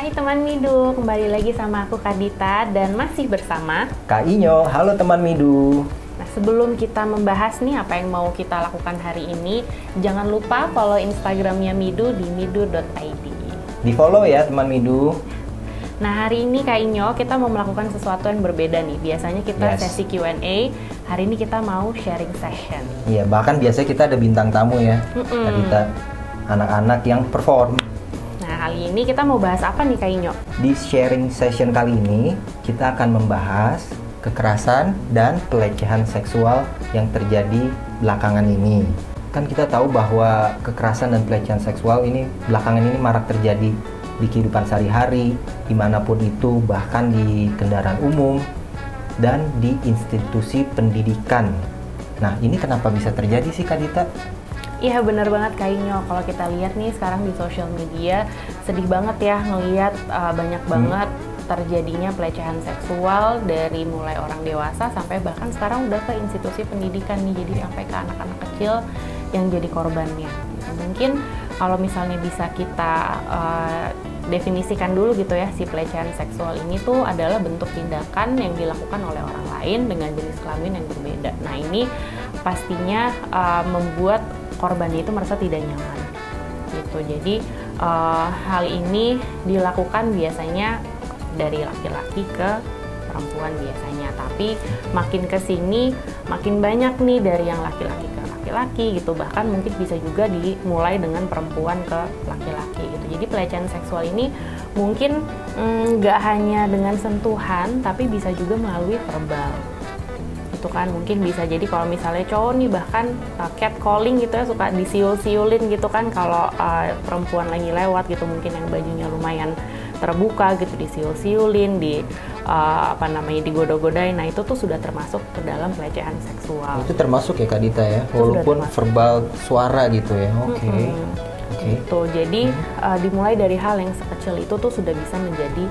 Hai teman Midu, kembali lagi sama aku Kak Dita dan masih bersama Kak Inyo. Halo teman Midu. Nah, sebelum kita membahas nih apa yang mau kita lakukan hari ini, jangan lupa follow Instagramnya Midu di midu.id. Di follow ya teman Midu. Nah, hari ini Kak Inyo, kita mau melakukan sesuatu yang berbeda nih. Biasanya kita sesi Q&A, hari ini kita mau sharing session. Iya, bahkan biasanya kita ada bintang tamu ya. Kak Dita, anak-anak yang perform. Nah, kali ini kita mau bahas apa nih Kak Inyo? Di sharing session kali ini, kita akan membahas kekerasan dan pelecehan seksual yang terjadi belakangan ini. Kan kita tahu bahwa kekerasan dan pelecehan seksual ini belakangan ini marak terjadi di kehidupan sehari-hari, dimanapun itu, bahkan di kendaraan umum dan di institusi pendidikan. Nah, ini kenapa bisa terjadi sih Kak Dita? Iya benar banget Kak Inyo, kalau kita lihat nih sekarang di sosial media sedih banget ya ngelihat banyak banget terjadinya pelecehan seksual dari mulai orang dewasa sampai bahkan sekarang udah ke institusi pendidikan nih, jadi sampai ke anak-anak kecil yang jadi korbannya. Mungkin kalau misalnya bisa kita definisikan dulu gitu ya, si pelecehan seksual ini tuh adalah bentuk tindakan yang dilakukan oleh orang lain dengan jenis kelamin yang berbeda. Nah ini pastinya membuat korbannya itu merasa tidak nyaman gitu. Jadi hal ini dilakukan biasanya dari laki-laki ke perempuan biasanya, tapi makin kesini makin banyak nih dari yang laki-laki ke laki-laki gitu, bahkan mungkin bisa juga dimulai dengan perempuan ke laki-laki gitu. Jadi pelecehan seksual ini mungkin nggak hanya dengan sentuhan, tapi bisa juga melalui verbal. Itu kan mungkin bisa jadi kalau misalnya cowok nih bahkan catcalling gitu ya, suka disiul-siulin gitu kan kalau perempuan lagi lewat gitu, mungkin yang bajunya lumayan terbuka gitu, disiul-siulin, digoda-godain. Nah itu tuh sudah termasuk ke dalam pelecehan seksual. Itu termasuk ya Kak Dita ya, walaupun verbal suara gitu ya. Oke. Gitu. Jadi dimulai dari hal yang sekecil itu tuh sudah bisa menjadi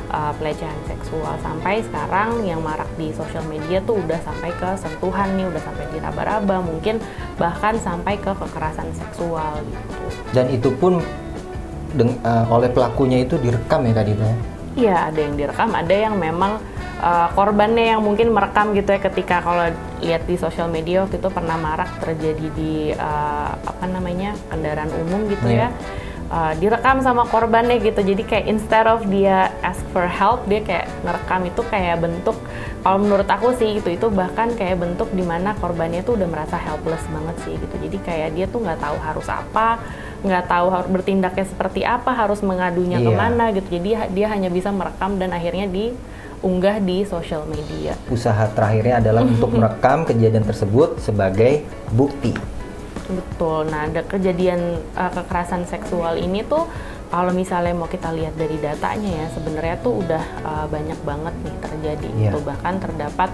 pelecehan seksual, sampai sekarang yang marak di sosial media tuh udah sampai ke sentuhan nih, udah sampai diraba-raba, mungkin bahkan sampai ke kekerasan seksual gitu. Dan itu pun oleh pelakunya itu direkam ya Kak Dita? Iya, ada yang direkam, ada yang memang korbannya yang mungkin merekam gitu ya, ketika kalau lihat di sosial media waktu itu pernah marak terjadi di kendaraan umum gitu ya. Direkam sama korbannya gitu, jadi kayak instead of dia ask for help, dia kayak ngerekam. Itu kayak bentuk, kalau menurut aku sih itu bahkan kayak bentuk dimana korbannya tuh udah merasa helpless banget sih gitu. Jadi kayak dia tuh nggak tahu harus apa, nggak tahu harus bertindaknya seperti apa, harus mengadunya kemana gitu. Jadi dia hanya bisa merekam dan akhirnya diunggah di sosial media. Usaha terakhirnya adalah untuk merekam kejadian tersebut sebagai bukti. Betul. Nah, ada kejadian kekerasan seksual ini tuh kalau misalnya mau kita lihat dari datanya ya, sebenarnya tuh udah banyak banget nih terjadi. Gitu. Bahkan terdapat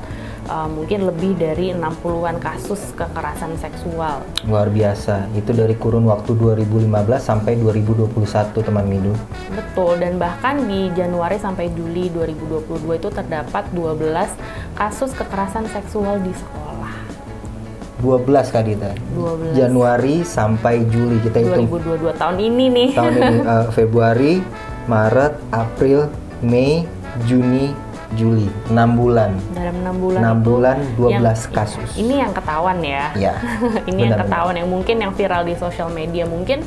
mungkin lebih dari 60-an kasus kekerasan seksual. Luar biasa. Itu dari kurun waktu 2015 sampai 2021 teman Midu. Betul, dan bahkan di Januari sampai Juli 2022 itu terdapat 12 kasus kekerasan seksual di sekolah. 12 Kak Dita. 12. Januari sampai Juli kita hitung. 2022 tahun ini nih. Tahun ini Februari, Maret, April, Mei, Juni, Juli. 6 bulan. Dalam 6 bulan 6 itu bulan 12 kasus. Ini yang ketahuan ya. Iya. Ini yang ketahuan, yang mungkin yang viral di sosial media. Mungkin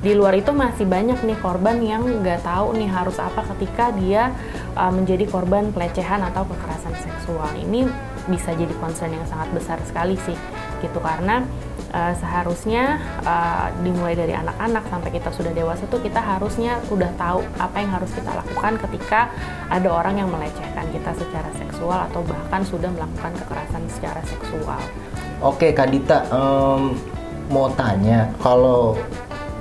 di luar itu masih banyak nih korban yang nggak tahu nih harus apa ketika dia menjadi korban pelecehan atau kekerasan seksual. Ini bisa jadi concern yang sangat besar sekali sih gitu, karena seharusnya dimulai dari anak-anak sampai kita sudah dewasa tuh kita harusnya udah tahu apa yang harus kita lakukan ketika ada orang yang melecehkan kita secara seksual atau bahkan sudah melakukan kekerasan secara seksual. Oke Kak Dita, mau tanya, kalau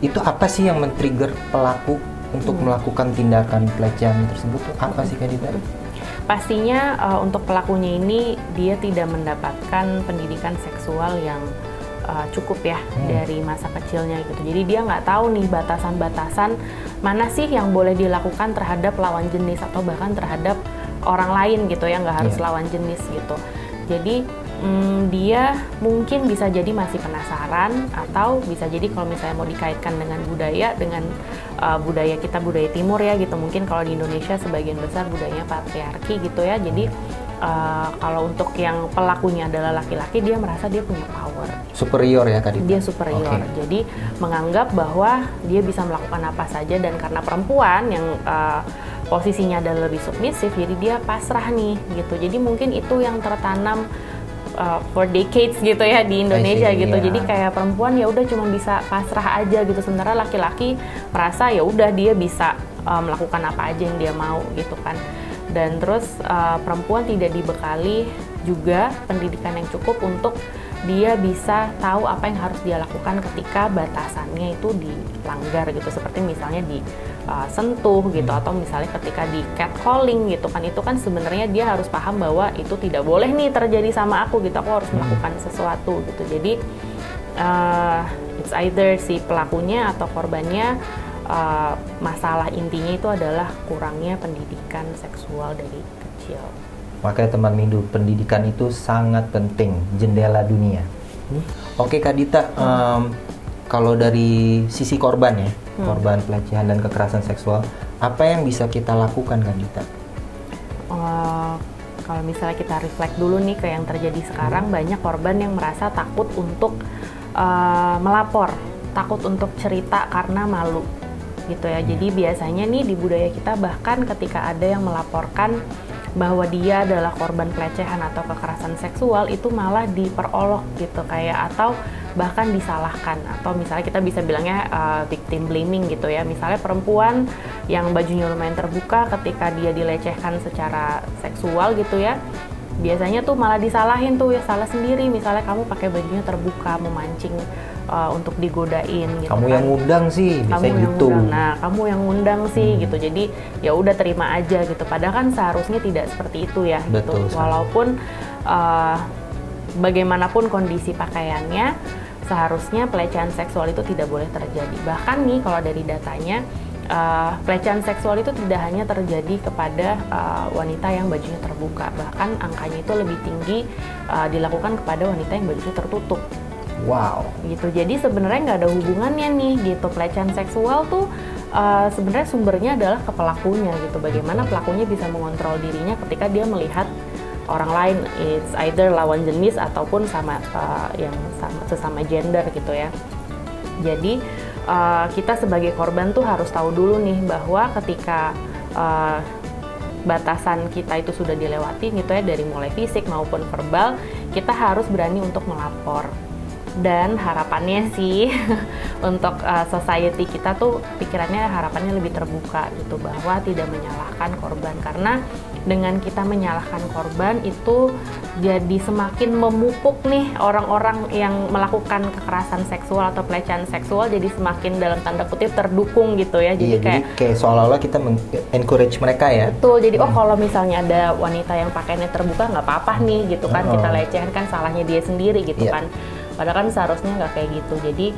itu apa sih yang men-trigger pelaku untuk melakukan tindakan pelecehan tersebut? Apa sih Kak Dita? Pastinya untuk pelakunya ini dia tidak mendapatkan pendidikan seksual yang cukup ya dari masa kecilnya gitu. Jadi dia nggak tahu nih batasan-batasan mana sih yang boleh dilakukan terhadap lawan jenis atau bahkan terhadap orang lain gitu ya, nggak harus lawan jenis gitu. Jadi Dia mungkin bisa jadi masih penasaran, atau bisa jadi kalau misalnya mau dikaitkan dengan budaya, dengan budaya kita, budaya timur ya gitu. Mungkin kalau di Indonesia sebagian besar budayanya patriarki gitu ya. Jadi kalau untuk yang pelakunya adalah laki-laki, dia merasa dia punya power. Superior ya Kak Dita? Dia superior. Jadi menganggap bahwa dia bisa melakukan apa saja, dan karena perempuan yang posisinya adalah lebih submisif, jadi dia pasrah nih gitu. Jadi mungkin itu yang tertanam for decades gitu ya di Indonesia gitu. Yeah. Jadi kayak perempuan ya udah cuma bisa pasrah aja gitu, sementara laki-laki merasa ya udah dia bisa melakukan apa aja yang dia mau gitu kan. Dan terus perempuan tidak dibekali juga pendidikan yang cukup untuk dia bisa tahu apa yang harus dia lakukan ketika batasannya itu dilanggar gitu, seperti misalnya disentuh gitu, atau misalnya ketika di catcalling gitu kan. Itu kan sebenarnya dia harus paham bahwa itu tidak boleh nih terjadi sama aku gitu, aku harus melakukan sesuatu gitu. Jadi it's either si pelakunya atau korbannya, masalah intinya itu adalah kurangnya pendidikan seksual dari kecil. Makanya teman Mindu, pendidikan itu sangat penting, jendela dunia. Oke Kak Dita, kalau dari sisi korban ya, korban pelecehan dan kekerasan seksual, apa yang bisa kita lakukan Kak Dita? Kalau misalnya kita reflect dulu nih ke yang terjadi sekarang, banyak korban yang merasa takut untuk melapor, takut untuk cerita karena malu gitu ya. Jadi biasanya nih di budaya kita, bahkan ketika ada yang melaporkan bahwa dia adalah korban pelecehan atau kekerasan seksual, itu malah diperolok gitu kayak, atau bahkan disalahkan, atau misalnya kita bisa bilangnya victim blaming gitu ya. Misalnya perempuan yang bajunya lumayan terbuka, ketika dia dilecehkan secara seksual gitu ya, biasanya tuh malah disalahin tuh, ya salah sendiri, misalnya kamu pakai bajunya terbuka memancing untuk digodain gitu. Kamu kan. yang ngundang sih, biasanya gitu. Nah, kamu yang ngundang sih gitu. Jadi ya udah terima aja gitu. Padahal kan seharusnya tidak seperti itu ya. Betul, gitu. Walaupun bagaimanapun kondisi pakaiannya, seharusnya pelecehan seksual itu tidak boleh terjadi. Bahkan nih kalau dari datanya, pelecehan seksual itu tidak hanya terjadi kepada wanita yang bajunya terbuka, bahkan angkanya itu lebih tinggi dilakukan kepada wanita yang bajunya tertutup. Wow. Gitu. Jadi sebenarnya nggak ada hubungannya nih gitu. Pelecehan seksual tuh sebenarnya sumbernya adalah ke pelakunya gitu. Bagaimana pelakunya bisa mengontrol dirinya ketika dia melihat orang lain, it's either lawan jenis ataupun sesama gender gitu ya. Jadi kita sebagai korban tuh harus tahu dulu nih bahwa ketika batasan kita itu sudah dilewati gitu ya, dari mulai fisik maupun verbal, kita harus berani untuk melapor. Dan harapannya sih untuk society kita tuh pikirannya, harapannya lebih terbuka gitu, bahwa tidak menyalahkan korban, karena dengan kita menyalahkan korban itu jadi semakin memupuk nih orang-orang yang melakukan kekerasan seksual atau pelecehan seksual, jadi semakin dalam tanda kutip terdukung gitu ya. Jadi kayak seolah-olah kita encourage mereka ya. Betul. Jadi kalau misalnya ada wanita yang pakaiannya terbuka, nggak apa-apa nih gitu kan, kita lecehan, kan salahnya dia sendiri gitu kan. Padahal kan seharusnya nggak kayak gitu. Jadi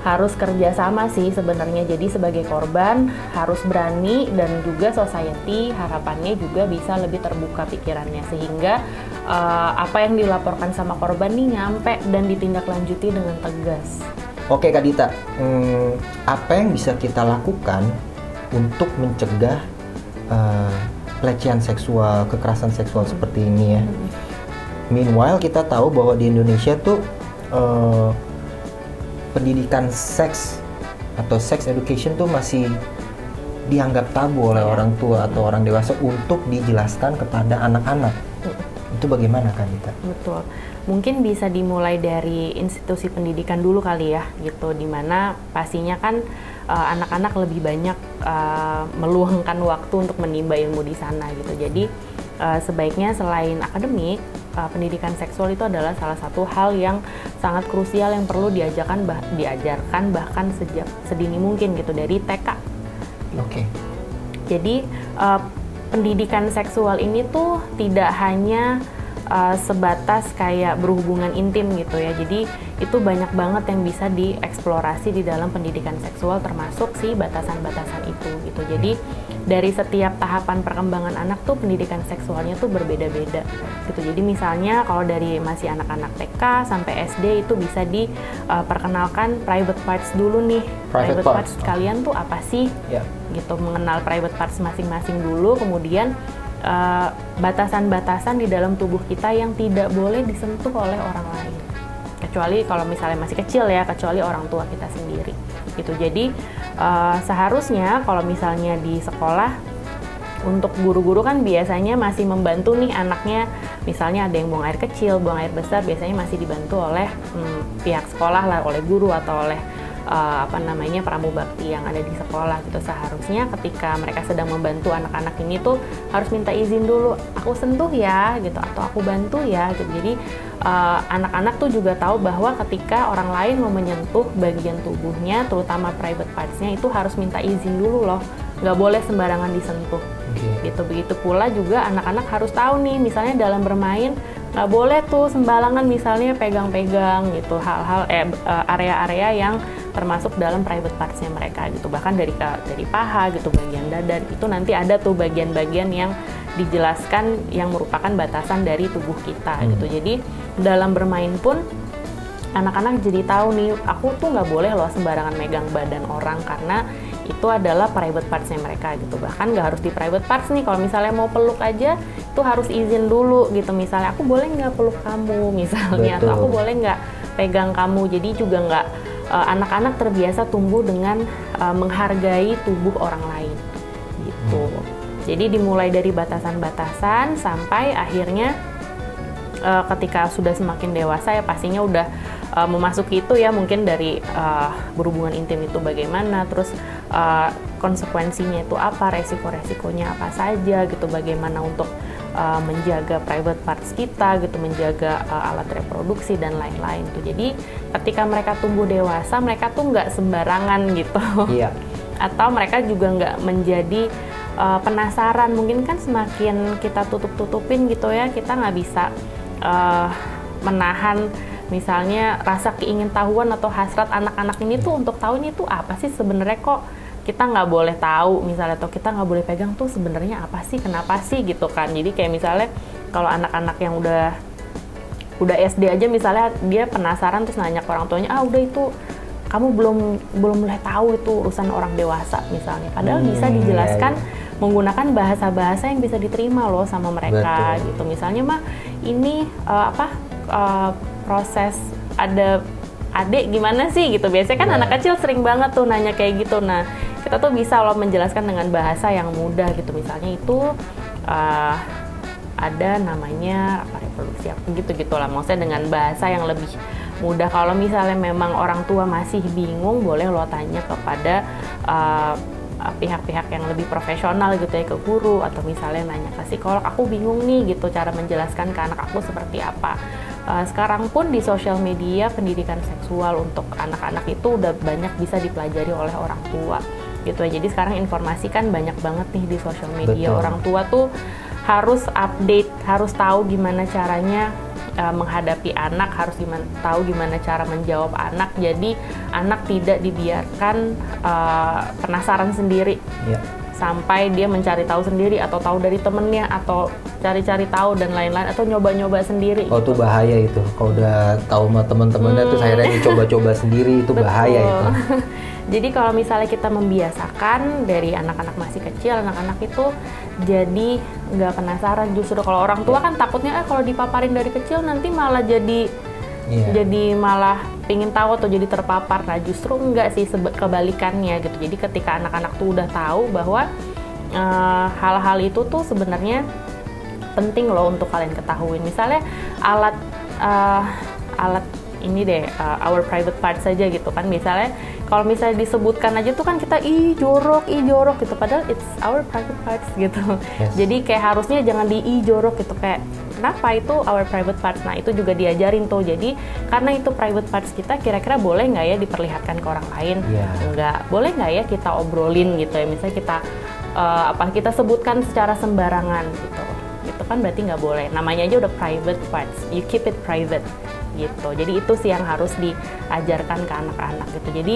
harus kerjasama sih sebenarnya. Jadi sebagai korban harus berani, dan juga society harapannya juga bisa lebih terbuka pikirannya, sehingga apa yang dilaporkan sama korban nih nyampe dan ditindaklanjuti dengan tegas. Oke Kak Dita, apa yang bisa kita lakukan untuk mencegah pelecehan seksual, kekerasan seksual seperti ini ya? Meanwhile kita tahu bahwa di Indonesia tuh pendidikan seks atau sex education tuh masih dianggap tabu oleh orang tua atau orang dewasa untuk dijelaskan kepada anak-anak. Itu bagaimana Kak Dita? Betul. Mungkin bisa dimulai dari institusi pendidikan dulu kali ya gitu, dimana pastinya kan anak-anak lebih banyak meluangkan waktu untuk menimba ilmu di sana gitu. Jadi sebaiknya selain akademik, pendidikan seksual itu adalah salah satu hal yang sangat krusial yang perlu diajarkan bahkan sejak sedini mungkin gitu, dari TK. Oke. Jadi pendidikan seksual ini tuh tidak hanya sebatas kayak berhubungan intim gitu ya. Jadi itu banyak banget yang bisa dieksplorasi di dalam pendidikan seksual, termasuk si batasan-batasan itu gitu. Jadi dari setiap tahapan perkembangan anak tuh pendidikan seksualnya tuh berbeda-beda gitu. Jadi misalnya kalau dari masih anak-anak TK sampai SD itu bisa diperkenalkan private parts dulu nih. Private parts kalian tuh apa sih? Gitu, mengenal private parts masing-masing dulu, kemudian batasan-batasan di dalam tubuh kita yang tidak boleh disentuh oleh orang lain. Kecuali kalau misalnya masih kecil ya, kecuali orang tua kita sendiri. Gitu. Jadi seharusnya kalau misalnya di sekolah untuk guru-guru kan biasanya masih membantu nih anaknya, misalnya ada yang buang air kecil, buang air besar, biasanya masih dibantu oleh pihak sekolah lah, oleh guru atau oleh pramubakti yang ada di sekolah gitu. Seharusnya ketika mereka sedang membantu anak-anak ini tuh harus minta izin dulu, aku sentuh ya gitu, atau aku bantu ya gitu. Jadi anak-anak tuh juga tahu bahwa ketika orang lain mau menyentuh bagian tubuhnya, terutama private parts-nya, itu harus minta izin dulu loh, nggak boleh sembarangan disentuh. Gitu. Begitu pula juga anak-anak harus tahu nih, misalnya dalam bermain nggak boleh tuh sembarangan misalnya pegang-pegang gitu, hal-hal area-area yang termasuk dalam private parts-nya mereka gitu. Bahkan dari paha gitu, bagian dada itu nanti ada tuh bagian-bagian yang dijelaskan yang merupakan batasan dari tubuh kita gitu. Jadi dalam bermain pun anak-anak jadi tahu nih, aku tuh nggak boleh loh sembarangan megang badan orang karena itu adalah private parts-nya mereka gitu. Bahkan nggak harus di private parts nih, kalau misalnya mau peluk aja itu harus izin dulu gitu. Misalnya aku boleh nggak peluk kamu misalnya, atau aku boleh nggak pegang kamu. Jadi juga nggak, anak-anak terbiasa tumbuh dengan menghargai tubuh orang lain gitu. Jadi dimulai dari batasan-batasan sampai akhirnya ketika sudah semakin dewasa ya pastinya udah memasuki itu ya, mungkin dari berhubungan intim itu bagaimana, terus konsekuensinya itu apa, resiko-resikonya apa saja gitu, bagaimana untuk menjaga private parts kita gitu, menjaga alat reproduksi dan lain-lain tuh. Jadi ketika mereka tumbuh dewasa, mereka tuh nggak sembarangan gitu. Atau mereka juga nggak menjadi penasaran. Mungkin kan semakin kita tutup-tutupin gitu ya, kita nggak bisa menahan misalnya rasa keingintahuan atau hasrat anak-anak ini tuh untuk tahu ini tuh apa sih sebenarnya, kok kita nggak boleh tahu misalnya, atau kita nggak boleh pegang tuh sebenarnya apa sih, kenapa sih gitu kan. Jadi kayak misalnya kalau anak-anak yang udah SD aja misalnya, dia penasaran terus nanya ke orang tuanya, udah itu kamu belum boleh tahu, itu urusan orang dewasa misalnya. Padahal bisa dijelaskan menggunakan bahasa-bahasa yang bisa diterima loh sama mereka. Betul. Gitu. Misalnya mah ini proses ada adik gimana sih gitu. Biasanya kan anak kecil sering banget tuh nanya kayak gitu. Nah, kita tuh bisa loh menjelaskan dengan bahasa yang mudah gitu. Misalnya itu ada namanya reproduksi apa gitu-gitulah. Maksudnya dengan bahasa yang lebih mudah. Kalau misalnya memang orang tua masih bingung, boleh lo tanya kepada pihak-pihak yang lebih profesional gitu ya, ke guru, atau misalnya nanya ke psikolog, aku bingung nih gitu cara menjelaskan ke anak aku seperti apa. Sekarang pun di sosial media pendidikan seksual untuk anak-anak itu udah banyak bisa dipelajari oleh orang tua gitu ya. Jadi sekarang informasi kan banyak banget nih di sosial media. Orang tua tuh harus update, harus tahu gimana caranya menghadapi anak, harus tahu gimana cara menjawab anak. Jadi anak tidak dibiarkan penasaran sendiri sampai dia mencari tahu sendiri, atau tahu dari temennya, atau cari-cari tahu dan lain-lain, atau nyoba-nyoba sendiri. Itu bahaya itu. Kalau udah tahu sama teman-temannya terus akhirnya dicoba-coba sendiri, itu bahaya itu. Jadi kalau misalnya kita membiasakan dari anak-anak masih kecil, anak-anak itu jadi nggak penasaran. Justru kalau orang tua kan takutnya kalau dipaparin dari kecil nanti malah jadi malah pingin tahu atau jadi terpapar. Nah justru enggak sih, kebalikannya gitu. Jadi ketika anak-anak tuh udah tahu bahwa hal-hal itu tuh sebenarnya penting loh untuk kalian ketahui. Misalnya alat ini deh, our private parts saja gitu kan. Misalnya kalau misalnya disebutkan aja tuh kan kita jorok gitu, padahal it's our private parts gitu. Jadi kayak harusnya jangan jorok gitu, kayak kenapa itu our private parts. Nah itu juga diajarin tuh. Jadi karena itu private parts kita, kira-kira boleh nggak ya diperlihatkan ke orang lain? Nggak boleh nggak ya kita obrolin gitu ya, misalnya kita kita sebutkan secara sembarangan gitu. Itu kan berarti nggak boleh. Namanya aja udah private parts, you keep it private gitu. Jadi itu sih yang harus diajarkan ke anak-anak gitu. Jadi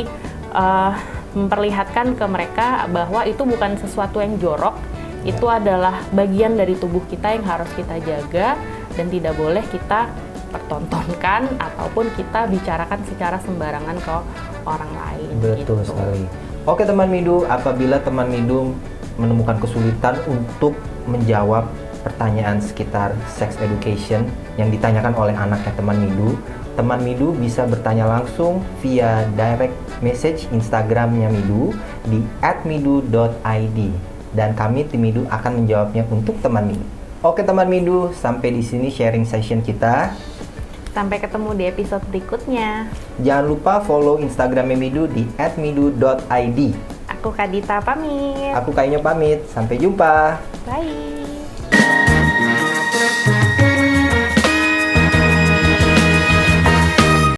memperlihatkan ke mereka bahwa itu bukan sesuatu yang jorok, itu adalah bagian dari tubuh kita yang harus kita jaga dan tidak boleh kita pertontonkan ataupun kita bicarakan secara sembarangan ke orang lain. Betul gitu. sekali. Oke teman Midu, apabila teman Midu menemukan kesulitan untuk menjawab pertanyaan sekitar sex education yang ditanyakan oleh anaknya teman Midu bisa bertanya langsung via direct message Instagramnya Midu di @midu.id dan kami tim Midu akan menjawabnya untuk teman Midu. Oke teman Midu, sampai di sini sharing session kita. Sampai ketemu di episode berikutnya. Jangan lupa follow Instagramnya Midu di @midu.id. Aku Kadita pamit. Aku Kayaknya pamit, sampai jumpa. Bye.